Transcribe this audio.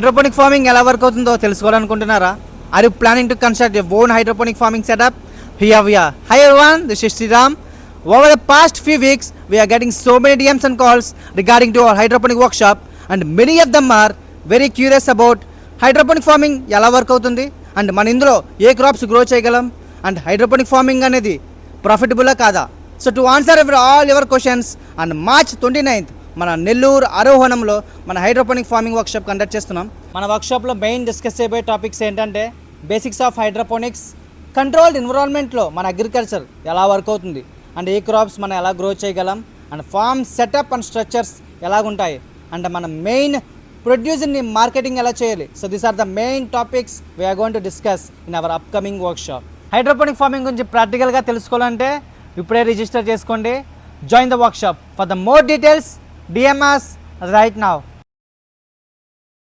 Hydroponic farming ఎలా work అవుతుందో తెలుసుకోవాలనుకుంటున్నారా? Are you planning to construct a own hydroponic farming setup? Here we are. Hi everyone, this is Sriram. Over the past few weeks, we are getting so many DMs and calls regarding to our hydroponic workshop, and many of them are very curious about hydroponic farming ఎలా work అవుతుంది and మన ఇందులో ఏ crops grow చేయగలం and hydroponic farming అనేది ప్రాఫిటబులా కాదా? So to answer all your questions and March 29th మన నెల్లూరు ఆరోహణంలో మన hydroponic farming workshop conduct చేస్తున్నాం. మన వర్క్షాప్లో మెయిన్ డిస్కస్ చేయబోయే టాపిక్స్ ఏంటంటే బేసిక్స్ ఆఫ్ హైడ్రోపోనిక్స్, కంట్రోల్డ్ ఎన్విరాన్మెంట్లో మన అగ్రికల్చర్ ఎలా వర్క్ అవుతుంది అండ్ ఏ క్రాప్స్ మనం ఎలా గ్రో చేయగలం and farm setup and structures ఎలాగుంటాయి అండ్ మన మెయిన్ ప్రొడ్యూసర్ని మార్కెటింగ్ ఎలా చేయాలి. So these are the main topics we're going to discuss in our upcoming workshop. Hydroponic farming గురించి ప్రాక్టికల్గా తెలుసుకోవాలంటే ఇప్పుడే రిజిస్టర్ చేసుకోండి. Join the workshop. For the more details DM us right now.